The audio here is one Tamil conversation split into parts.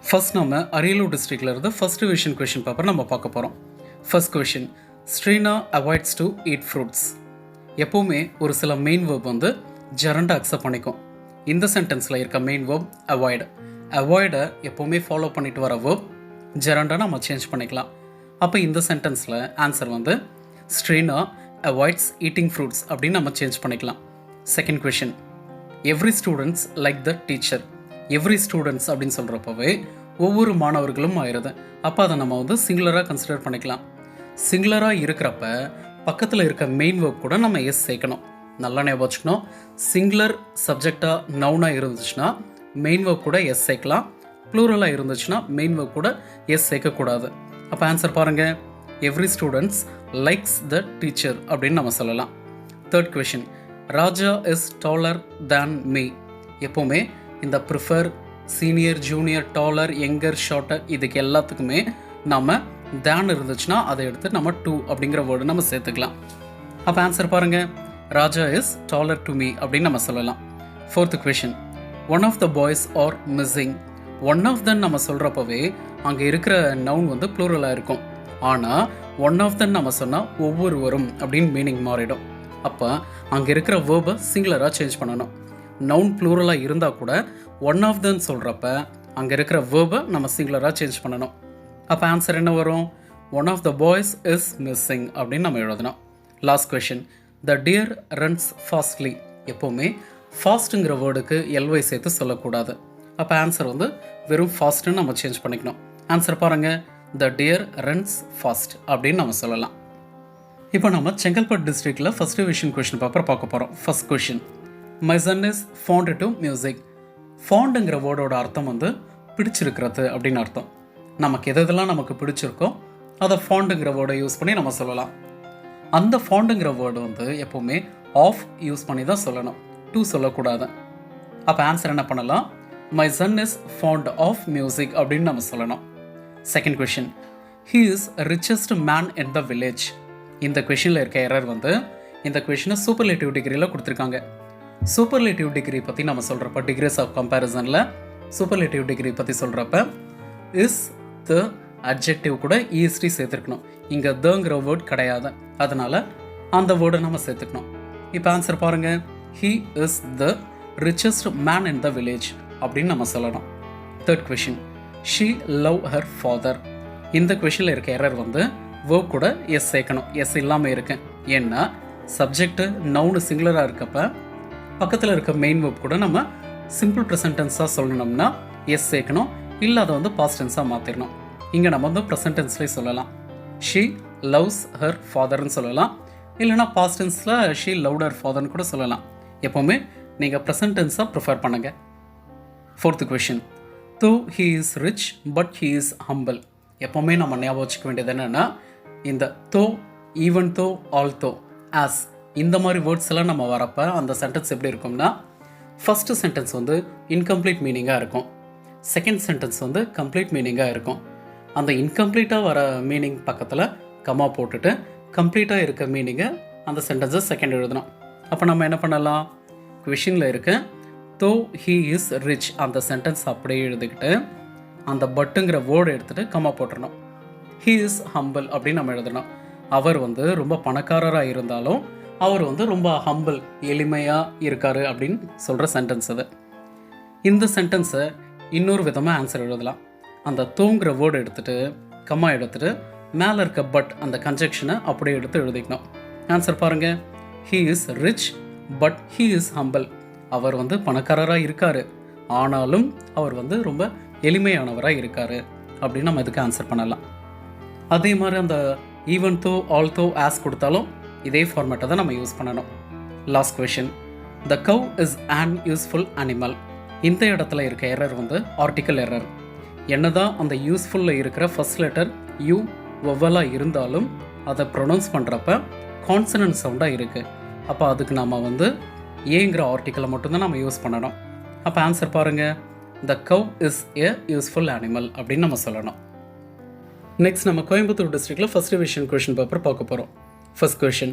ஃபர்ஸ்ட் நம்ம அரியலூர் டிஸ்ட்ரிக்ட்ல இருந்து ஃபர்ஸ்ட் டிவிஷன் கொஷின் பேப்பர் நம்ம பார்க்க போகிறோம். First question, Sreena avoids to eat fruits. எப்போவுமே ஒரு சில மெயின் வேர்ப் வந்து ஜெரண்டை அக்செப்ட் பண்ணிக்கும். இந்த சென்டென்ஸில் இருக்க மெயின் வேர்ப் அவாய்டு. அவாய்டை எப்போவுமே ஃபாலோ பண்ணிட்டு வர வேர்ப் ஜெரண்டை நம்ம சேஞ்ச் பண்ணிக்கலாம். அப்போ இந்த சென்டென்ஸில் ஆன்சர் வந்து ஸ்ட்ரீனா அவாய்ட்ஸ் ஈட்டிங் ஃப்ரூட்ஸ் அப்படின்னு நம்ம சேஞ்ச் பண்ணிக்கலாம். Second question, every students like the teacher. Every students அப்படின்னு சொல்கிறப்பவே ஒவ்வொரு மாணவர்களும் ஆயிடுது. அப்போ அதை நம்ம வந்து சிங்குலராக கன்சிடர் பண்ணிக்கலாம். சிங்குலராக இருக்கிறப்ப பக்கத்தில் இருக்க மெயின் வேர்ப் கூட நம்ம எஸ் சேர்க்கணும். நல்லா ஞாபகம் வச்சுக்கணும். சிங்குலர் சப்ஜெக்டாக நவுனாக இருந்துச்சுன்னா மெயின் வேர்ப் கூட எஸ் சேர்க்கலாம். ப்ளூரலாக இருந்துச்சுன்னா மெயின் வேர்ப் கூட எஸ் சேர்க்கக்கூடாது. அப்போ ஆன்சர் பாருங்கள், every students likes the teacher அப்படின்னு நம்ம சொல்லலாம். Third question, Raja is dollar than me. எப்போவுமே இந்த prefer, senior, junior, dollar, younger, shorter இதுக்கு எல்லாத்துக்குமே நம்ம தேன் இருந்துச்சுன்னா அதை எடுத்து நம்ம டூ அப்படிங்கிற வேர்டு நம்ம சேர்த்துக்கலாம். அப்போ ஆன்சர் பாருங்கள், Raja is taller to me அப்படின்னு நம்ம சொல்லலாம். Fourth question, one of the boys are missing. One of then நம்ம சொல்கிறப்பவே அங்கே இருக்கிற நவுன் வந்து ப்ளூரலாக இருக்கும். ஆனால் ஒன் ஆஃப் தன் நம்ம சொன்னால் ஒவ்வொருவரும் அப்படின்னு மீனிங் மாறிடும். அப்போ அங்கே இருக்கிற வேர்பை சிங்குலராக சேஞ்ச் பண்ணணும். நவுன் ப்ளூரலாக இருந்தால் கூட ஒன் ஆஃப் தன் சொல்கிறப்ப அங்கே இருக்கிற வேர்பை நம்ம சிங்குலராக சேஞ்ச் பண்ணணும். அப்போ ஆன்சர் என்ன வரும்? One of the boys is missing அப்படின்னு நம்ம எழுதணும். Last question, the deer runs fastly. எப்போவுமே ஃபாஸ்ட்டுங்கிற வேர்டுக்கு எல்வை சேர்த்து சொல்லக்கூடாது. அப்போ ஆன்சர் வந்து வெறும் ஃபாஸ்ட்டுன்னு நம்ம சேஞ்ச் பண்ணிக்கணும். ஆன்சர் பாருங்கள், த டியர் ரன்ஸ் ஃபாஸ்ட் அப்படின்னு நம்ம சொல்லலாம். இப்போ நம்ம செங்கல்பட்டு டிஸ்ட்ரிக்டில் ஃபஸ்ட் டிவிஷன் கொஷின் பேப்பர் பார்க்க போகிறோம். First question, my son is fond to music. ஃபாண்டுங்கிற வேர்டோட அர்த்தம் வந்து பிடிச்சிருக்கிறது அப்படின்னு அர்த்தம். நமக்கு எதெல்லாம் நமக்கு பிடிச்சிருக்கோ அதை ஃபாண்டுங்கிற வேர்டை யூஸ் பண்ணி நம்ம சொல்லலாம். அந்த ஃபாண்டுங்கிற வேர்டு வந்து எப்போவுமே ஆஃப் யூஸ் பண்ணி தான் சொல்லணும், டூ சொல்லக்கூடாது. அப்போ ஆன்சர் என்ன பண்ணலாம்? My son is fond of music அப்படின்னு நம்ம சொல்லணும். Second question, he is richest man in the village. இந்த கொஷினில் இருக்க எரர் வந்து இந்த கொஷினை சூப்பர்லேட்டிவ் டிகிரியில் கொடுத்துருக்காங்க. சூப்பர்லேட்டிவ் டிகிரி பற்றி நம்ம சொல்கிறப்ப டிகிரிஸ் ஆஃப் கம்பேரிசனில் சூப்பர்லேட்டிவ் டிகிரி பற்றி சொல்கிறப்ப இஸ் த அட்ஜெக்டிவ் கூட ஈஸ்டி சேர்த்துருக்கணும். இங்கே தங்கிற வேர்ட் கிடையாது, அதனால் அந்த வேர்டை நம்ம சேர்த்துக்கணும். இப்போ ஆன்சர் பாருங்கள், he is the richest man in the village அப்படின்னு நம்ம சொல்லணும். Third question, she love her father. இந்த கொஷினில் இருக்க எரர் வந்து வேர்ப் கூட எஸ் சேர்க்கணும். எஸ் இல்லாமல் இருக்கு. ஏன்னா சப்ஜெக்ட் நவுனு சிங்குலராக இருக்கப்போ பக்கத்தில் இருக்க மெயின் வேர்ப் கூட நம்ம சிம்பிள் ப்ரெசன்ட் டென்ஸாக சொல்லணும்னா எஸ் சேர்க்கணும். இல்லை அதை வந்து பாஸ்ட் டென்ஸாக மாற்றிடணும். இங்கே நம்ம வந்து ப்ரெசன்ட் டென்ஸ்லேயே சொல்லலாம். ஷீ லவ்ஸ் ஹர் ஃபாதர்னு சொல்லலாம். இல்லைனா பாஸ்ட் டென்ஸில் ஷீ லவ்ட் ஹர் ஃபாதர்னு கூட சொல்லலாம். எப்போவுமே நீங்கள் ப்ரெசன்ட் டென்ஸாக ப்ரிஃபர் பண்ணுங்கள். ஃபோர்த்து கொஷின், தோ he is rich but he is humble. எப்போவுமே நம்ம ஞாபகம் வச்சுக்க வேண்டியது என்னென்னா, இந்த தோ, ஈவன் தோ, ஆல் தோ, ஆஸ் இந்த மாதிரி வேர்ட்ஸ் எல்லாம் நம்ம வரப்போ அந்த சென்டென்ஸ் எப்படி இருக்கும்னா, ஃபஸ்ட்டு சென்டென்ஸ் வந்து இன்கம்ப்ளீட் மீனிங்காக இருக்கும். செகண்ட் சென்டென்ஸ் வந்து கம்ப்ளீட் மீனிங்காக இருக்கும். அந்த இன்கம்ப்ளீட்டாக வர மீனிங் பக்கத்தில் கமா போட்டுட்டு கம்ப்ளீட்டாக இருக்க மீனிங்கை அந்த சென்டென்ஸை செகண்ட் எழுதணும். அப்போ நம்ம என்ன பண்ணலாம்? கொஷினில் இருக்க தோ ஹீ இஸ் ரிச் அந்த சென்டென்ஸ் அப்படியே எழுதிக்கிட்டு அந்த பட்டுங்கிற வேர்டு எடுத்துகிட்டு கமா போட்டுடணும். ஹீ இஸ் ஹம்பிள் அப்படின்னு நம்ம எழுதணும். அவர் வந்து ரொம்ப பணக்காரராக இருந்தாலும் அவர் வந்து ரொம்ப ஹம்பிள், எளிமையாக இருக்கார் அப்படின்னு சொல்கிற சென்டென்ஸ் அது. இந்த சென்டென்ஸை இன்னொரு விதமாக ஆன்சர் எழுதலாம். அந்த தோங்கிற வேர்டு எடுத்துகிட்டு கம்மா எடுத்துகிட்டு மேலே இருக்க பட் அந்த கன்ஜெக்ஷனை அப்படியே எடுத்து எழுதிக்கணும். ஆன்சர் பாருங்கள், he is rich but he is humble. அவர் வந்து பணக்காரராக இருக்கார், ஆனாலும் அவர் வந்து ரொம்ப எளிமையானவராக இருக்கார் அப்படின்னு நம்ம இதுக்கு ஆன்சர் பண்ணலாம். அதே மாதிரி அந்த ஈவன் தோ, ஆல் தோ, ஆஸ் கொடுத்தாலும் இதே ஃபார்மேட்டை தான் நம்ம யூஸ் பண்ணணும். Last question, the cow is an useful animal. இந்த இடத்துல இருக்க எரர் வந்து ஆர்டிக்கல் எரர். என்னதான் அந்த யூஸ்ஃபுல்லில் இருக்கிற ஃபர்ஸ்ட் லெட்டர் யூ ஒவ்வொலாக இருந்தாலும் அதை ப்ரொனவுன்ஸ் பண்ணுறப்ப கான்சனன்ட் சவுண்டாக இருக்குது. அப்போ அதுக்கு நம்ம வந்து ஏங்கிற ஆர்டிக்கலை மட்டும்தான் நம்ம யூஸ் பண்ணணும். அப்போ ஆன்சர் பாருங்கள், த cow is a useful animal அப்படின்னு நம்ம சொல்லணும். நெக்ஸ்ட் நம்ம கோயம்புத்தூர் டிஸ்ட்ரிக்டில் ஃபஸ்ட் டிவிஷன் கொஷின் பேப்பர் பார்க்க போகிறோம். First question,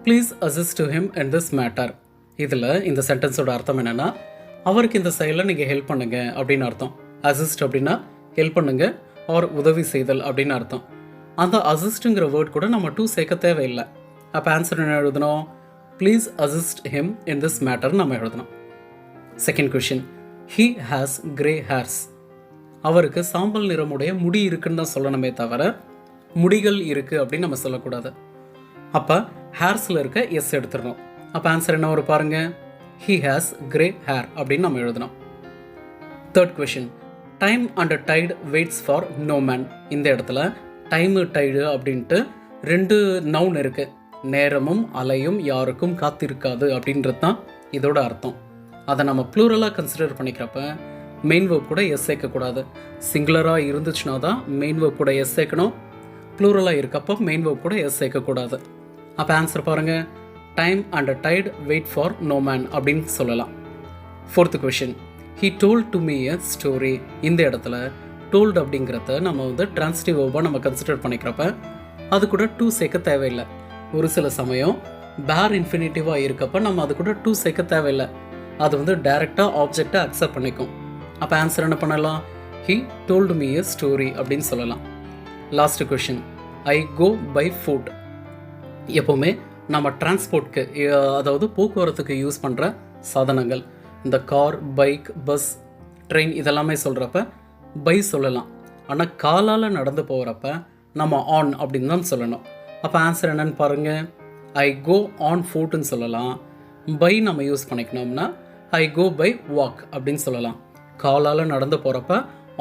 please assist to him in this matter. இதில் இந்த சென்டென்ஸோட அர்த்தம் என்னென்னா, அவருக்கு இந்த செயலில் நீங்கள் ஹெல்ப் பண்ணுங்கள் அப்படின்னு அர்த்தம். அசிஸ்ட் அப்படின்னா ஹெல்ப் பண்ணுங்க ஆர் உதவி செய்தல் அப்படின்னு அர்த்தம். அந்த அசிஸ்ட்டுங்கிற வேர்ட் கூட நம்ம டூ சேர்க்க தேவையில்லை. அப்போ ஆன்சர் என்ன எழுதணும்? Please assist him in this matter நம்ம எழுதணும். Second question, he has grey hairs. அவருக்கு சாம்பல் நிறமுடைய முடி இருக்குன்னு தான் சொல்லணுமே தவிர முடிகள் இருக்குது அப்படின்னு நம்ம சொல்லக்கூடாது. அப்போ ஹேர்ஸில் இருக்க எஸ் எடுத்துடணும். அப்போ ஆன்சர் என்ன வரும் பாருங்க, ஹீ ஹேஸ் கிரே ஹேர் அப்படின்னு நம்ம எழுதணும். Third question, time and tide waits for no man. இந்த இடத்துல டைமு டைடு அப்படின்ட்டு ரெண்டு நவுன் இருக்குது. நேரமும் அலையும் யாருக்கும் காத்திருக்காது அப்படின்றது தான் இதோட அர்த்தம். அதை நம்ம ப்ளூரலாக கன்சிடர் பண்ணிக்கிறப்ப மெயின் வேர்ப் கூட எஸ் சேர்க்கக்கூடாது. சிங்குலராக இருந்துச்சுன்னா தான் மெயின் வேர்ப் கூட எஸ் சேர்க்கணும். ப்ளூரலாக இருக்கப்போ மெயின் வேர்ப் கூட எஸ் சேர்க்கக்கூடாது. அப்போ ஆன்சர் பாருங்கள், time and tide wait for no man அப்படின்னு சொல்லலாம். Fourth question, he told to me a story. இந்த இடத்துல டோல்டு அப்படிங்கிறத நம்ம வந்து டிரான்சிட்டிவ் வேர்பாக நம்ம கன்சிடர் பண்ணிக்கிறப்ப அது கூட டூ சேர்க்க தேவையில்லை. ஒரு சில சமயம் பேர் இன்ஃபினிட்டிவாக இருக்கப்போ நம்ம அது கூட டூ சேர்க்க தேவையில்லை. அது வந்து டைரெக்டாக ஆப்ஜெக்டை அக்செப்ட் பண்ணிக்கும். அப்போ ஆன்சர் என்ன பண்ணலாம், he told me a story அப்படின்னு சொல்லலாம். Last question, I go by foot. எப்போவுமே நம்ம டிரான்ஸ்போர்ட்க்கு, அதாவது போக்குவரத்துக்கு யூஸ் பண்ணுற சாதனங்கள், இந்த கார், பைக், பஸ், ட்ரெயின் இதெல்லாமே சொல்கிறப்ப பை சொல்லலாம். ஆனால் காலால் நடந்து போகிறப்ப நம்ம ஆன் அப்படின்னு தான் சொல்லணும். அப்போ ஆன்சர் என்னன்னு பாருங்கள், ஐ கோ ஆன் ஃபுட்னு சொல்லலாம். பை நம்ம யூஸ் பண்ணிக்கணும்னா ஐ கோ பை வாக் அப்படின்னு சொல்லலாம். காலால் நடந்து போகிறப்ப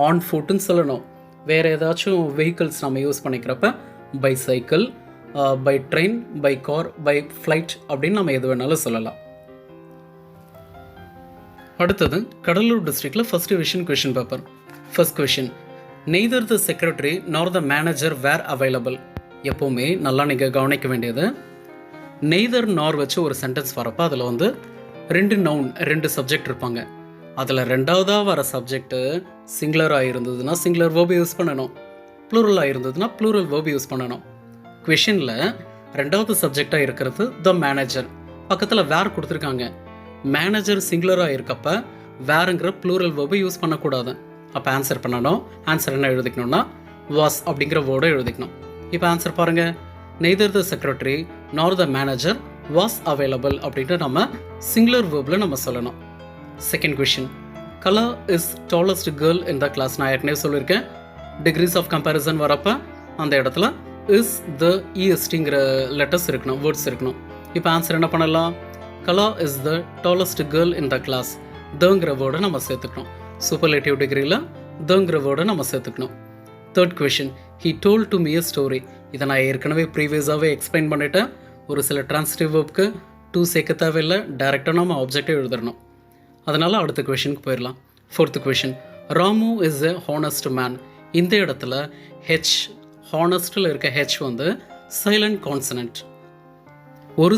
ஆன் ஃபுட்னு சொல்லணும். வேறு ஏதாச்சும் வெஹிக்கிள்ஸ் நம்ம யூஸ் பண்ணிக்கிறப்ப by cycle, by train, by car, by flight அப்படின்னு நம்ம எது வேணாலும் சொல்லலாம். அடுத்தது கடலூர் டிஸ்ட்ரிக்டில் first division question paper. First question, neither the secretary nor the manager were available. எப்போவுமே நல்லா நீங்கள் கவனிக்க வேண்டியது, நெய்தர் நார் வச்சு ஒரு சென்டென்ஸ் வரப்போ அதில் வந்து ரெண்டு நவுன், ரெண்டு சப்ஜெக்ட் இருப்பாங்க. அதில் ரெண்டாவதாக வர சப்ஜெக்ட்டு சிங்குலராக இருந்ததுன்னா சிங்குலர் வேர்ப் யூஸ் பண்ணணும், ப்ளூரலாக இருந்ததுன்னா ப்ளூரல் வேர்ப் யூஸ் பண்ணணும். கொஷினில் ரெண்டாவது சப்ஜெக்டாக இருக்கிறது த மேனேஜர், பக்கத்தில் வேர் கொடுத்துருக்காங்க. மேனேஜர் சிங்குலராக இருக்கப்போ வேறுங்கிற ப்ளூரல் வேர்பை யூஸ் பண்ணக்கூடாது. அப்போ ஆன்சர் பண்ணணும். ஆன்சர் என்ன எழுதிக்கணும்னா வாஸ் அப்படிங்கிற வேர்டை எழுதிக்கணும். இப்போ ஆன்சர் பாருங்கள், neither the secretary nor the manager was available அப்படின்ட்டு நம்ம சிங்குலர் வேர்பில் நம்ம சொல்லணும். Second question, Kala is tallest girl in the class. நான் ஏற்கனவே சொல்லியிருக்கேன், டிகிரிஸ் ஆஃப் கம்பேரிசன் வரப்போ அந்த இடத்துல இஸ் த இஎஸ்டிங்கிற லெட்டர்ஸ் இருக்கணும், வேர்ட்ஸ் இருக்கணும். இப்போ ஆன்சர் என்ன பண்ணலாம், Kala is the tallest girl in the class. தங்கிற வேர்டை நம்ம சேர்த்துக்கணும். சூப்பர்லேட்டிவ் டிகிரியில் தங்கிற வேர்டை நம்ம சேர்த்துக்கணும். Third question, he told to me a story. இதை நான் ஏற்கனவே ப்ரீவியஸாகவே எக்ஸ்பிளைன் பண்ணிட்டேன். ஒரு சில டிரான்சிட்டிவ் வேர்ப்க்கு டூ சேர்க்க தேவையில்லை, டைரெக்டாக நம்ம ஆப்ஜெக்டை எழுதிடணும். அதனால் அடுத்த கொஷனுக்கு போயிடலாம். Fourth question, Ramu is a honest man. இந்த இடத்துல ஹெச், ஹானஸ்டில் இருக்க ஹெச் வந்து சைலண்ட் கான்சனன்ட். ஒரு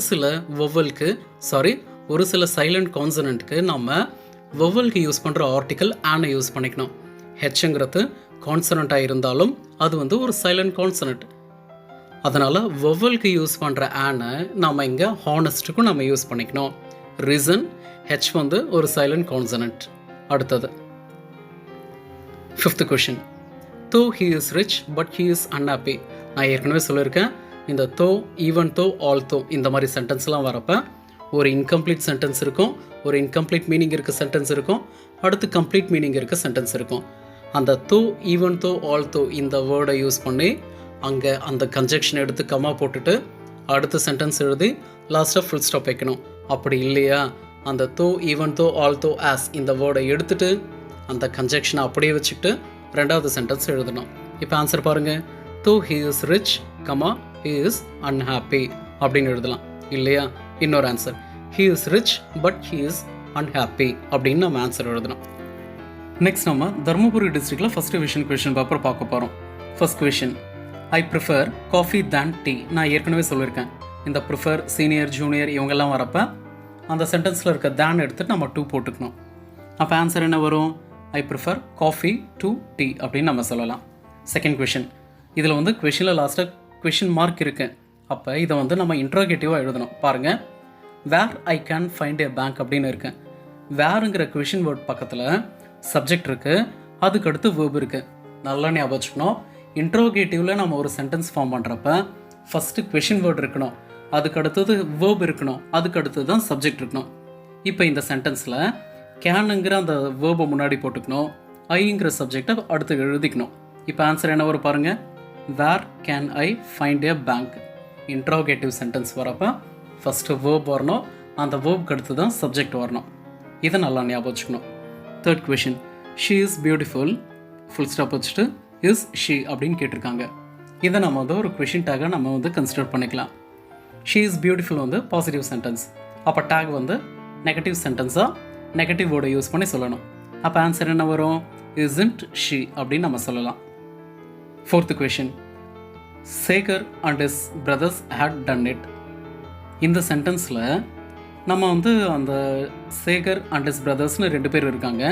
சில சைலண்ட் கான்சனன்ட்க்கு நம்ம வொவலுக்கு யூஸ் பண்ணுற ஆர்டிக்கல் ஆனை யூஸ் பண்ணிக்கணும். ஹெச்ங்கிறது கான்சனண்ட்டாக இருந்தாலும் அது வந்து ஒரு சைலண்ட் கான்சனண்ட். அதனால் வொவலுக்கு யூஸ் பண்ணுற ஆனை நம்ம இங்கே ஹானஸ்ட்டுக்கும் நம்ம யூஸ் பண்ணிக்கணும். ரீசன், ஹெச் வந்து ஒரு சைலண்ட் கான்சனண்ட். அடுத்தது ஃபிஃப்த் கொஷின், தோ he is rich but he is unhappy. நான் ஏற்கனவே சொல்லியிருக்கேன், இந்த தோ, ஈவன் தோ, ஆல் தோ இந்த மாதிரி சென்டென்ஸ்லாம் வரப்போ ஒரு இன்கம்ப்ளீட் சென்டென்ஸ் இருக்கும், ஒரு இன்கம்ப்ளீட் மீனிங் இருக்க சென்டென்ஸ் இருக்கும், அடுத்து கம்ப்ளீட் மீனிங் இருக்க சென்டென்ஸ் இருக்கும். அந்த தோ, ஈவன் தோ, ஆல் தோ இந்த வேர்டை யூஸ் பண்ணி அங்கே அந்த கன்ஜெக்ஷன் எடுத்து கமா போட்டுட்டு அடுத்த சென்டென்ஸ் எழுதி லாஸ்ட்டாக ஃபுல் ஸ்டாப் வைக்கணும். அப்படி இல்லையா, அந்த தோ, ஈவன் தோ, ஆல் தோ, ஆஸ் இந்த வேர்டை எடுத்துட்டு அந்த கன்ஜெக்ஷனை அப்படியே வச்சுக்கிட்டு ரெண்டாவது சென்டென்ஸ் எழுதணும். இப்போ ஆன்சர் பாருங்கள், தோ he is rich comma he is unhappy அப்படின்னு எழுதலாம். இல்லையா, இன்னொரு answer, he is rich but he is unhappy அப்படின்னு நம்ம ஆன்சர் எழுதணும். நெக்ஸ்ட் நம்ம தருமபுரி டிஸ்ட்ரிக்டில் ஃபர்ஸ்ட் டிவிஷன் கொஷின் பேப்பர் பார்க்க போகிறோம். ஃபர்ஸ்ட் கொஷின், ஐ ப்ரிஃபர் காஃபி தேன் டீ. நான் ஏற்கனவே சொல்லியிருக்கேன், இந்த ப்ரிஃபர், சீனியர், ஜூனியர் இவங்கெல்லாம் வரப்போ அந்த சென்டென்ஸில் இருக்க தேன் எடுத்துகிட்டு நம்ம டூ போட்டுக்கணும். அப்போ ஆன்சர் என்ன வரும், I prefer coffee to tea அப்படின்னு நம்ம சொல்லலாம். செகண்ட் கொஷின், இதில் வந்து கொஷினில் லாஸ்ட்டாக கொஷின் மார்க் இருக்குது. அப்போ இதை வந்து நம்ம இன்ட்ரோகேட்டிவாக எழுதணும். பாருங்கள், where I can find a bank அப்படின்னு இருக்கு. வேருங்கிற கொஷின் வேர்ட் பக்கத்தில் சப்ஜெக்ட் இருக்குது, அதுக்கடுத்து வேர்ப் இருக்குது. நல்லா ஞாபகம் வச்சுக்கணும். இன்ட்ரோகேட்டிவில் நம்ம ஒரு சென்டென்ஸ் ஃபார்ம் பண்ணுறப்ப ஃபஸ்ட்டு கொஷின் வேர்ட் இருக்கணும், அதுக்கு அடுத்தது வேர்ப் இருக்கணும், அதுக்கு அடுத்தது தான் சப்ஜெக்ட் இருக்கணும். இப்போ இந்த சென்டென்ஸில் கேனுங்கிற அந்த வேர்பை முன்னாடி போட்டுக்கணும், ஐங்கிற சப்ஜெக்டை அடுத்து எழுதிக்கணும். இப்போ ஆன்சர் என்ன வரும் பாருங்கள், where can I find a bank. Interrogative sentence வரப்போ ஃபஸ்ட்டு வேர்ப் வரணும், அந்த வேர்ப்க்கு அடுத்து தான் சப்ஜெக்ட் வரணும். இதை நல்லா ஞாபகம் வச்சுக்கணும். Third question, she is beautiful full stop வச்சுட்டு இஸ் ஷீ அப்படின்னு கேட்டிருக்காங்க. இதை நம்ம வந்து ஒரு கொஷின் டேக்காக நம்ம வந்து கன்சிடர் பண்ணிக்கலாம். ஷீ இஸ் பியூட்டிஃபுல் வந்து பாசிட்டிவ் சென்டென்ஸ், அப்போ டேக் வந்து நெகட்டிவ் சென்டென்ஸாக நெகட்டிவ் வேர்டை யூஸ் பண்ணி சொல்லணும். அப்போ ஆன்சர் என்ன வரும், இஸ்ன்ட் ஷீ அப்படின்னு நம்ம சொல்லலாம். Fourth question, Shekar and his brothers had done it. இந்த சென்டென்ஸில் நம்ம வந்து அந்த சேகர் அண்ட் ஹிஸ் பிரதர்ஸ்னு 2 பேர் இருக்காங்க.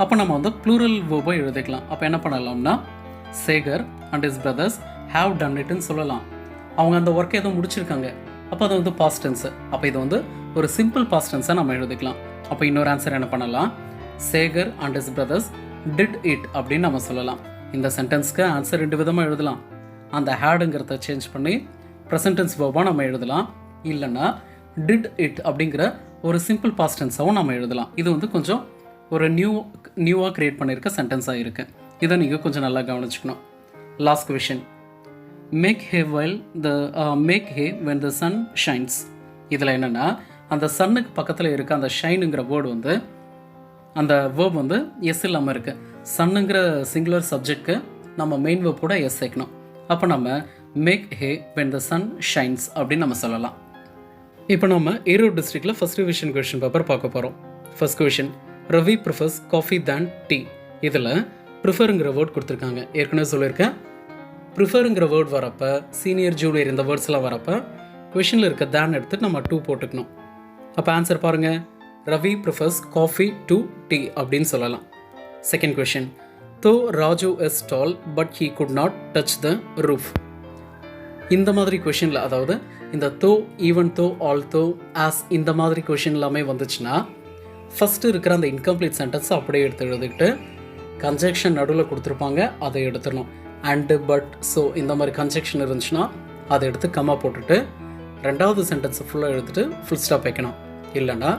அப்போ நம்ம வந்து ப்ளூரல் வேர்பை எழுதிக்கலாம். அப்போ என்ன பண்ணலாம்னா, Sekar and his brothers have done இட்னு சொல்லலாம். அவங்க அந்த ஒர்க்கை எதுவும் முடிச்சிருக்காங்க, அப்போ அது வந்து பாஸ்ட் டென்ஸு. அப்போ இது வந்து ஒரு சிம்பிள் பாஸ்ட் டென்ஸாக நம்ம எழுதிக்கலாம். அப்போ இன்னொரு ஆன்சர் என்ன பண்ணலாம், Shekar and his brothers did it அப்படின்னு நம்ம சொல்லலாம். இந்த சென்டென்ஸ்க்கு ஆன்சர் 2 விதமாக எழுதலாம். அந்த ஹேடுங்கிறத சேஞ்ச் பண்ணி ப்ரெசன்ட் டென்ஸ் வேர்பாக நம்ம எழுதலாம், இல்லைன்னா டிட் இட் அப்படிங்கிற ஒரு சிம்பிள் பாஸ்ட் டென்ஸாகவும் நம்ம எழுதலாம். இது வந்து கொஞ்சம் ஒரு நியூவாக க்ரியேட் பண்ணியிருக்க சென்டென்ஸாக இருக்குது. இதை நீங்கள் கொஞ்சம் நல்லா கவனிச்சுக்கணும். Last question, make hay when the sun shines. இதில் என்னென்னா, அந்த சன்னுக்கு பக்கத்தில் இருக்க அந்த ஷைனுங்கிற வேர்டு வந்து அந்த வேர்ப் வந்து எஸ் இல்லாமல் இருக்குது. சன்னுங்கிற சிங்குலர் சப்ஜெக்ட்க்கு நம்ம மெயின் வேர்போட எஸ் சேர்க்கணும். அப்போ நம்ம make hay when the sun shines அப்படின்னு நம்ம சொல்லலாம். இப்போ நம்ம ஈரோடு டிஸ்ட்ரிக்டில் ஃபஸ்ட் ரிவிஷன் கொஷின் பேப்பர் பார்க்க போகிறோம். First question, Ravi prefers coffee than tea. இதில் ப்ரிஃபருங்கிற வேர்ட் கொடுத்துருக்காங்க. ஏற்கனவே சொல்லியிருக்கேன், ப்ரிஃபருங்கிற வேர்ட் வரப்போ சீனியர் ஜூனியர் இந்த வேர்ட்ஸ்லாம் வரப்போ கொஷினில் இருக்க தேன் எடுத்துட்டு நம்ம 2 போட்டுக்கணும். அப்போ ஆன்சர் பாருங்கள், Ravi prefers coffee to tea அப்படின்னு சொல்லலாம். செகண்ட் கொஷின், தோ Raju is tall but he could not touch the roof. இந்த மாதிரி கொஷினில், அதாவது இந்த தோ, ஈவன் தோ, ஆல் தோ, ஆஸ் இந்த மாதிரி கொஷின் எல்லாமே வந்துச்சுன்னா ஃபஸ்ட்டு இருக்கிற அந்த இன்கம்ப்ளீட் சென்டென்ஸை அப்படியே எடுத்து எழுதிக்கிட்டு கன்ஜெக்ஷன் நடுவில் கொடுத்துருப்பாங்க, அதை எடுத்துடணும். அண்டு, பட், ஸோ இந்த மாதிரி கன்ஜெக்ஷன் இருந்துச்சுன்னா அதை எடுத்து கம்மா போட்டுட்டு 2வது சென்டென்ஸை ஃபுல்லாக எடுத்துகிட்டு ஃபுல் ஸ்டாப் வைக்கணும். இல்லைன்னா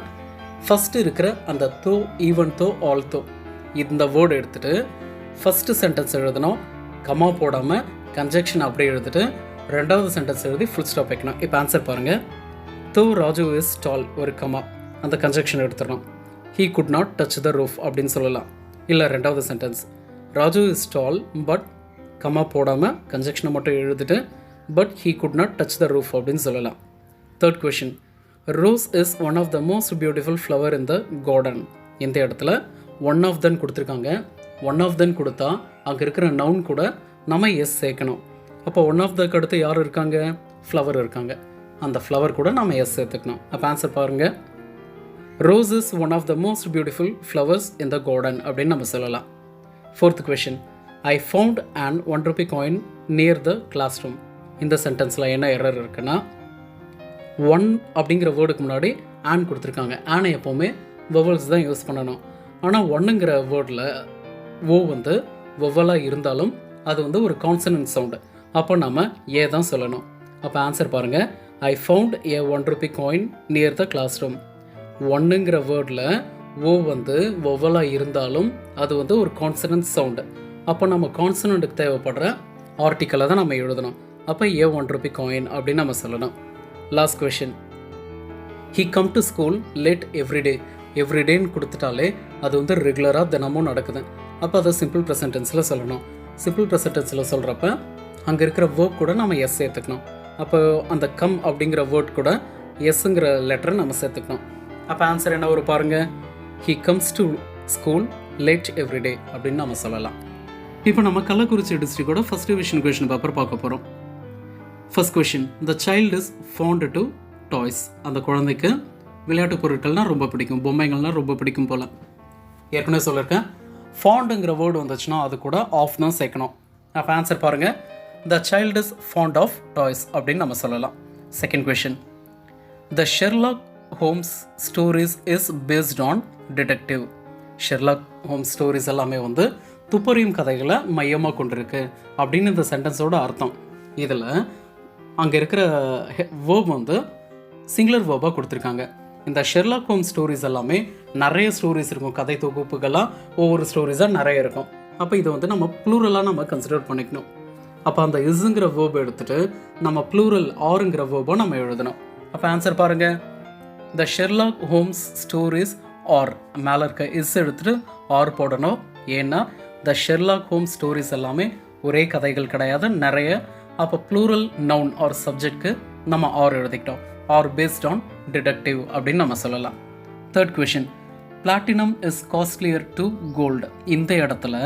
ஃபஸ்ட்டு இருக்கிற அந்த தோ, ஈவன் தோ, ஆல் தோ இந்த வேர்டு எடுத்துகிட்டு ஃபஸ்ட்டு சென்டென்ஸ் எழுதணும், கம்மா போடாமல் கன்ஜெக்ஷன் அப்படியே எழுதிட்டு 2வது சென்டென்ஸ் எழுதி ஃபுல் ஸ்டாப் வைக்கணும். இப்போ ஆன்சர் பாருங்கள், தோ ராஜு இஸ் டால் ஒரு கம்மா, அந்த கன்ஜெக்ஷன் எடுத்துடணும். He could not touch the roof அப்படின்னு சொல்லலாம். இல்லை 2வது sentence, Raju is tall but comma போடாமல் கன்ஜெக்ஷனை மட்டும் எழுதிட்டு but he could not touch the roof அப்படின்னு சொல்லலாம். Third question, rose is one of the most beautiful flower in the garden. இந்த இடத்துல ஒன் ஆஃப் தன் கொடுத்துருக்காங்க. ஒன் ஆஃப் தன் கொடுத்தா அங்கே இருக்கிற நவுன் கூட நம்ம எஸ் சேர்க்கணும். அப்போ ஒன் ஆஃப் தக்கு அடுத்து யார் இருக்காங்க, ஃப்ளவர் இருக்காங்க. அந்த ஃப்ளவர் கூட நம்ம எஸ் சேர்த்துக்கணும். அப்போ ஆன்சர் பாருங்கள், rose is one of the most beautiful flowers in the garden அப்படின்னு நம்ம சொல்லலாம். Fourth question, I found and ₹1 coin near the classroom. இந்த சென்டென்ஸில் என்ன எரர் இருக்குன்னா, ஒன் அப்படிங்கிற வேர்டுக்கு முன்னாடி ஆன் கொடுத்துருக்காங்க. ஆனை எப்போவுமே வவல்ஸ் தான் யூஸ் பண்ணணும். ஆனால் ஒன்றுங்கிற வேர்டில் ஓ வந்து வவலாக இருந்தாலும் அது வந்து ஒரு கான்சனன்ட் சவுண்டு. அப்போ நம்ம ஏ தான் சொல்லணும். அப்போ ஆன்சர் பாருங்கள், I found a ₹1 coin near the classroom. ஒன்றுங்கிற வேர்டில் ஓ வந்து வவலாக இருந்தாலும் அது வந்து ஒரு கான்சனன்ட் சவுண்டு. அப்போ நம்ம கான்சனண்ட்டுக்கு தேவைப்படுற ஆர்டிக்கலை தான் நம்ம எழுதணும். அப்போ ஏ ₹1 காயின் அப்படின்னு நம்ம சொல்லணும். Last question, he come to school late every day. எவ்ரிடேன்னு கொடுத்துட்டாலே அது வந்து ரெகுலராக தினமும் நடக்குது. அப்போ அதை சிம்பிள் ப்ரெசன்ட் டென்ஸில் சொல்லணும். சிம்பிள் ப்ரெசன்ட் டென்ஸில் சொல்கிறப்ப அங்கே இருக்கிற வேர்ட் கூட நம்ம எஸ் சேர்த்துக்கணும். அப்போ அந்த கம் அப்படிங்கிற வேர்ட் கூட எஸ்ஸுங்கிற லெட்டரை நம்ம சேர்த்துக்கணும். அப்போ ஆன்சர் என்ன வரும் பாருங்கள், he comes to school late every day அப்படின்னு நம்ம சொல்லலாம். இப்போ நம்ம கள்ளக்குறிச்சி டிஸ்ட்ரிக்டோட ஃபர்ஸ்ட் டிவிஷன் கொஷின் பேப்பர் பார்க்க போகிறோம். First question, the child is fond to toys. அந்த குழந்தைக்கு விளையாட்டு பொருட்கள்னால் ரொம்ப பிடிக்கும், பொம்மைகள்னால் ரொம்ப பிடிக்கும் போல். ஏற்கனவே சொல்லியிருக்கேன், ஃபாண்டுங்கிற வேர்டு வந்துச்சுன்னா அது கூட ஆஃப் தான் சேர்க்கணும். அப்போ ஆன்சர் பாருங்கள், the child is fond of toys அப்படின்னு நம்ம சொல்லலாம். Second question, the Sherlock Holmes stories is based on detective. Sherlock Holmes stories எல்லாமே வந்து துப்பறியும் கதைகளை மையமாக கொண்டிருக்கு அப்படின்னு இந்த சென்டென்ஸோட அர்த்தம். இதில் அங்கே இருக்கிற வேர்ப் வந்து சிங்குலர் வேர்பாக கொடுத்துருக்காங்க. இந்த ஷெர்லாக் ஹோம்ஸ் ஸ்டோரிஸ் எல்லாமே நிறைய ஸ்டோரிஸ் இருக்கும், கதை தொகுப்புகளாக ஒவ்வொரு ஸ்டோரிஸாக நிறைய இருக்கும். அப்போ இதை வந்து நம்ம ப்ளூரலாக நம்ம கன்சிடர் பண்ணிக்கணும். அப்போ அந்த இஸ்ங்கிற வேர்ப் எடுத்துகிட்டு நம்ம ப்ளூரல் ஆருங்கிற வேர்பை நம்ம எழுதணும். அப்போ ஆன்சர் பாருங்கள், த ஷெர்லாக் ஹோம்ஸ் ஸ்டோரிஸ் ஆர் மேலே இருக்க இஸ் எடுத்துகிட்டு ஆர் போடணும். ஏன்னா த ஷெர்லாக் ஹோம்ஸ் ஸ்டோரிஸ் எல்லாமே ஒரே கதைகள் கிடையாது, நிறைய. அப்போ ப்ளூரல் நவுன் ஆர் சப்ஜெக்ட்க்கு நம்ம ஆர் எழுதிக்கிட்டோம். ஆர் பேஸ்ட் ஆன் டிடெக்டிவ் அப்படின்னு நம்ம சொல்லலாம். Third question, platinum is costlier to gold. இந்த இடத்துல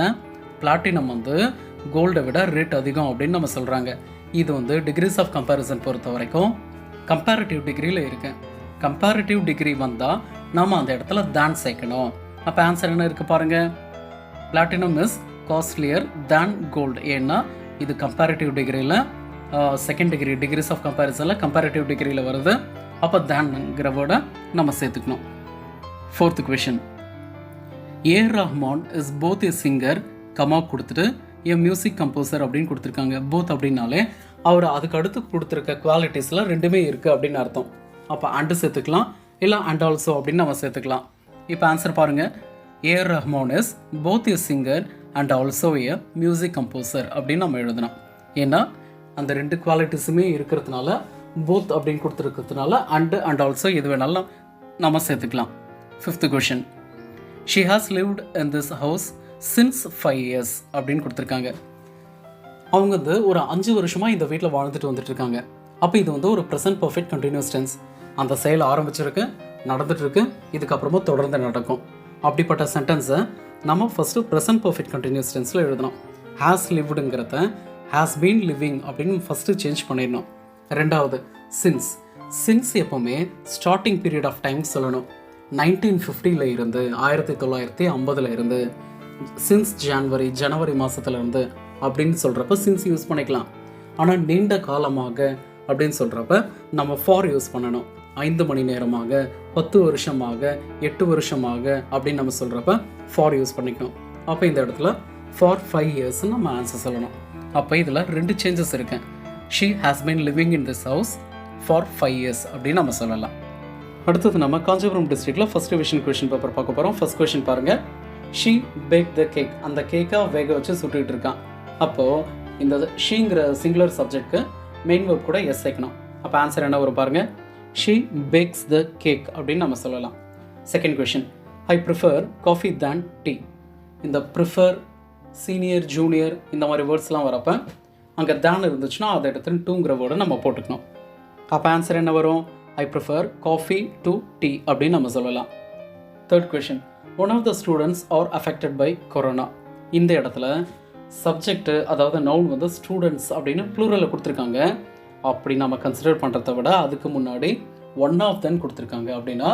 பிளாட்டினம் வந்து கோல்டை விட ரேட் அதிகம் அப்படின்னு நம்ம சொல்கிறாங்க. இது வந்து டிகிரிஸ் ஆஃப் கம்பேரிசன் பொறுத்த வரைக்கும் கம்பேரிட்டிவ் டிகிரியில் இருக்கு. கம்பேரிட்டிவ் டிகிரி வந்தால் நம்ம அந்த இடத்துல தான் சேர்க்கணும். அப்போ ஆன்சர் என்ன இருக்குது பாருங்கள், platinum is costlier than gold. ஏன்னா இது கம்பேரிட்டிவ் டிகிரியில் second degree degrees of comparison comparative டிகிரியில் வருது. அப்போ தேன்ங்கிற வேர்டை நம்ம சேர்த்துக்கணும். Fourth question, A R Rahman is both a singer comma கொடுத்துட்டு ஏ மியூசிக் கம்போசர் அப்படின்னு கொடுத்துருக்காங்க. போத் அப்படின்னாலே அவர் அதுக்கு அடுத்து கொடுத்துருக்க குவாலிட்டிஸில் ரெண்டுமே இருக்குது அப்படின்னு அர்த்தம். அப்போ அண்டு சேர்த்துக்கலாம், இல்லை அண்ட் ஆல்சோ அப்படின்னு நம்ம சேர்த்துக்கலாம். இப்போ ஆன்சர் பாருங்கள், A R Rahman is both a singer and also a music composer அப்படின்னு நம்ம எழுதணும். ஏன்னா அந்த ரெண்டு குவாலிட்டிஸுமே இருக்கிறதுனால போத் அப்படின்னு கொடுத்துருக்கிறதுனால அண்ட் ஆல்சோ எது வேணாலும் நம்ம சேர்த்துக்கலாம். Fifth question, she has lived in this house since 5 years அப்படின்னு கொடுத்துருக்காங்க. அவங்க வந்து ஒரு 5 வருஷமாக இந்த வீட்டில் வாழ்ந்துட்டு வந்துட்டு இருக்காங்க. அப்போ இது வந்து ஒரு ப்ரெசன்ட் பர்ஃபெக்ட் கண்டினியூஸ் டென்ஸ். அந்த செயல் ஆரம்பிச்சிருக்கு, நடந்துட்டுருக்கு, இதுக்கப்புறமா தொடர்ந்து நடக்கும். அப்படிப்பட்ட சென்டென்ஸை நம்ம ஃபஸ்ட்டு ப்ரெசன்ட் பர்ஃபெக்ட் கண்டினியூஸ் டென்ஸில் எழுதணும். ஹேஸ் லிவ்டுங்கிறத ஹேஸ் பீன் லிவிங் அப்படின்னு ஃபஸ்ட்டு சேஞ்ச் பண்ணிடணும். ரெண்டாவது சின்ஸ் எப்போவுமே ஸ்டார்டிங் பீரியட் ஆஃப் டைம் சொல்லணும். 1950 இருந்து 1950 இருந்து, சின்ஸ் ஜனவரி மாதத்துலேருந்து அப்படின்னு சொல்கிறப்ப சின்ஸ் யூஸ் பண்ணிக்கலாம். ஆனால் நீண்ட காலமாக அப்படின்னு சொல்கிறப்ப நம்ம ஃபார் யூஸ் பண்ணணும். 5 மணி நேரமாக, 10 வருஷமாக, 8 வருஷமாக அப்படின்னு நம்ம சொல்கிறப்ப ஃபார் யூஸ் பண்ணிக்கணும். அப்போ இந்த இடத்துல ஃபார் 5 years நம்ம ஆன்சர் சொல்லணும். அப்போ இதில் 2 சேஞ்சஸ் இருக்கு. She has been living in this house for 5 years அப்படின்னு நம்ம சொல்லலாம். அடுத்தது நம்ம காஞ்சிபுரம் டிஸ்ட்ரிக்டில் ஃபர்ஸ்ட் டிவிஷன் கொஷின் பேப்பர் பார்க்க போகிறோம். ஃபர்ஸ்ட் கொஷின் பாருங்கள், ஷீ பேக் த கேக். அந்த கேக்காக வேக வச்சு சுட்டுக்கிட்டு இருக்கான். அப்போது இந்த ஷீங்கிற சிங்குலர் சப்ஜெக்ட்க்கு மெயின் வேர்ப் கூட எஸ் சேர்க்கணும். அப்போ ஆன்சர் என்ன வரும் பாருங்கள், ஷீ பேக்ஸ் த கேக் அப்படின்னு நம்ம சொல்லலாம். செகண்ட் கொஷின், ஐ ப்ரிஃபர் காஃபி தேன் டீ. இந்த ப்ரிஃபர், சீனியர், ஜூனியர் இந்த மாதிரி வேர்ட்ஸ்லாம் வரப்போ அங்கே தேன் இருந்துச்சுன்னா அதை எடுத்துன்னு டூங்கிற வேர்டை நம்ம போட்டுக்கணும். அப்போ ஆன்சர் என்ன வரும், I prefer coffee to tea அப்படின்னு நம்ம சொல்லலாம். Third question, one of the students are affected by corona. இந்த இடத்துல சப்ஜெக்ட் அதாவது நவுன் வந்து ஸ்டூடெண்ட்ஸ் அப்படின்னு ப்ளூரலில் கொடுத்துருக்காங்க. அப்படி நம்ம கன்சிடர் பண்ணுறத விட அதுக்கு முன்னாடி ஒன் ஆஃப் தன் கொடுத்துருக்காங்க. அப்படின்னா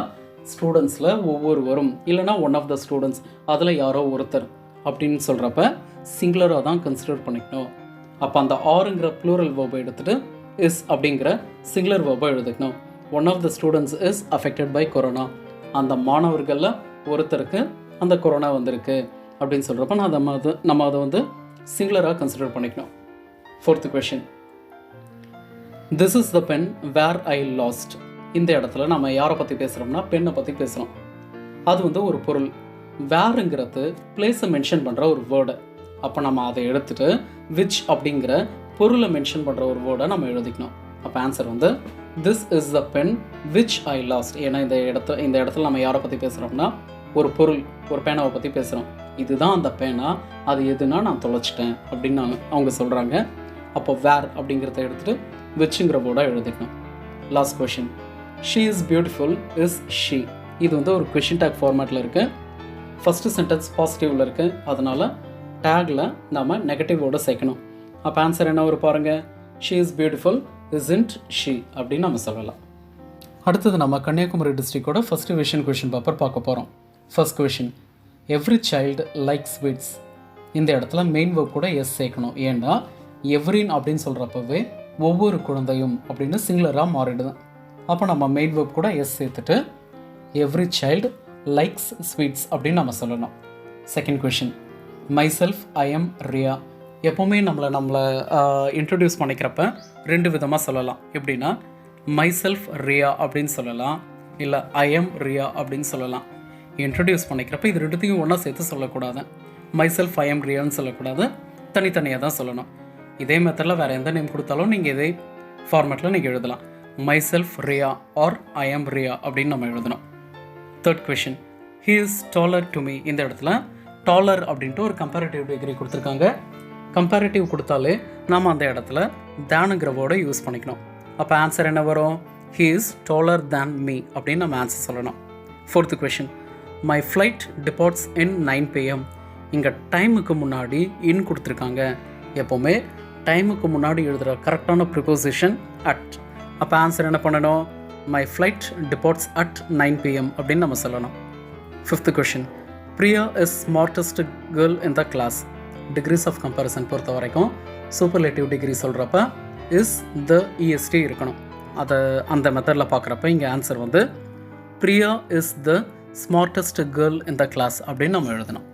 ஸ்டூடெண்ட்ஸில் ஒவ்வொருவரும், இல்லைனா ஒன் ஆஃப் த ஸ்டூடெண்ட்ஸ் அதில் யாரோ ஒருத்தர் அப்படின்னு சொல்கிறப்ப சிங்குலராக தான் கன்சிடர் பண்ணிக்கணும். அப்போ அந்த ஆருங்கிற ப்ளூரல் வேர்பை எடுத்துகிட்டு இஸ் அப்படிங்கிற சிங்குலர் வேர்பை எழுதிக்கணும். One of the students is affected by corona. அந்த மாணவர்களில் ஒருத்தருக்கு அந்த கொரோனா வந்திருக்கு அப்படின்னு சொல்கிறப்ப நம்ம அதை வந்து சிங்குலராக கன்சிடர் பண்ணிக்கணும். Fourth question, this is the pen where I lost. இந்த இடத்துல நம்ம யாரை பற்றி பேசுகிறோம்னா பெண்ணை பற்றி பேசுகிறோம். அது வந்து ஒரு பொருள். வேருங்கிறது பிளேஸை மென்ஷன் பண்ணுற ஒரு வேர்டு. அப்போ நம்ம அதை எடுத்துகிட்டு விச் அப்படிங்கிற பொருளை மென்ஷன் பண்ணுற ஒரு வேர்டை நம்ம எழுதிக்கணும். அப்போ ஆன்சர் வந்து this is the pen which I lost. ஏன்னா இந்த இடத்துல நம்ம யாரை பற்றி பேசுகிறோம்னா ஒரு பொருள், ஒரு பேனாவை பற்றி பேசுகிறோம். இதுதான் அந்த பேனா, அது எதுனா நான் தொலைச்சிட்டேன் அப்படின்னு அவங்க சொல்கிறாங்க. அப்போ வேர் அப்படிங்கிறத எடுத்துகிட்டு விச்சுங்கிற வேர்டாக எழுதிக்கணும். Last question, she is beautiful is she. இது வந்து ஒரு கொஷின் டேக் ஃபார்மேட்டில் இருக்குது. ஃபஸ்ட்டு சென்டென்ஸ் பாசிட்டிவில் இருக்குது, அதனால் டேக்கில் நம்ம நெகட்டிவோடு சேர்க்கணும். அப்போ ஆன்சர் என்ன வரும் பாருங்கள், she is beautiful isn't she அப்படின்னு நம்ம சொல்லலாம். அடுத்தது நம்ம கன்னியாகுமரி டிஸ்ட்ரிக்டோட ஃபர்ஸ்ட் டிவிஷன் கொஷின் பேப்பர் பார்க்க போகிறோம். First question, every child like sweets. இந்த இடத்துல மெயின் வேர்ப் கூட எஸ் சேர்க்கணும். ஏன்னா எவ்ரின் அப்படின்னு சொல்கிறப்பவே ஒவ்வொரு குழந்தையும் அப்படின்னு சிங்குலராக மாறிடுது. அப்போ நம்ம மெயின் வேர்ப் கூட எஸ் சேர்த்துட்டு எவ்ரி சைல்டு லைக்ஸ் ஸ்வீட்ஸ் அப்படின்னு நம்ம சொல்லணும். Second question, myself I am Riya. எப்போவுமே நம்மளை இன்ட்ரடியூஸ் பண்ணிக்கிறப்ப ரெண்டு விதமாக சொல்லலாம். எப்படின்னா மைசெல்ஃப் ரியா அப்படின்னு சொல்லலாம், இல்லை ஐ எம் ரியா அப்படின்னு சொல்லலாம். இன்ட்ரடியூஸ் பண்ணிக்கிறப்ப இது ரெண்டுத்தையும் ஒன்றா சேர்த்து சொல்லக்கூடாது. மைசெல்ஃப் ஐ எம் ரியான்னு சொல்லக்கூடாது, தனித்தனியாக தான் சொல்லணும். இதே மெத்தடில் வேறு எந்த நேம் கொடுத்தாலும் நீங்கள் இதே ஃபார்மேட்டில் நீங்கள் எழுதலாம். Myself Riya or I am Riya அப்படின்னு நம்ம எழுதணும். Third question, he is taller to me. இந்த இடத்துல டாலர் அப்படின்ட்டு ஒரு கம்பேரிட்டிவ் டிகிரி கொடுத்துருக்காங்க. கம்பேரிட்டிவ் கொடுத்தாலே நாம் அந்த இடத்துல தேனுங்கிற வேர்டை யூஸ் பண்ணிக்கணும். அப்போ ஆன்சர் என்ன வரும்? He is dollar than me அப்படின்னு நம்ம ஆன்சர் சொல்லணும். Fourth question, my flight departs in 9 PM. இங்கே டைமுக்கு முன்னாடி இன் கொடுத்துருக்காங்க. எப்போவுமே டைமுக்கு முன்னாடி எழுதுகிற கரெக்டான ப்ரிப்போசிஷன் அட். அப்போ ஆன்சர் என்ன பண்ணணும்? My flight departs at 9 PM அப்படின்னு நம்ம சொல்லணும். Fifth question, Priya is smartest girl in the class. Degrees of comparison பொறுத்த வரைக்கும் சூப்பர்லேட்டிவ் டிகிரி சொல்கிறப்ப இஸ் த இஎஸ்டி இருக்கணும். அதை அந்த மெத்தடில் பார்க்குறப்ப இங்கே ஆன்சர் வந்து Priya is the smartest girl in the class அப்படின்னு நம்ம எழுதணும்.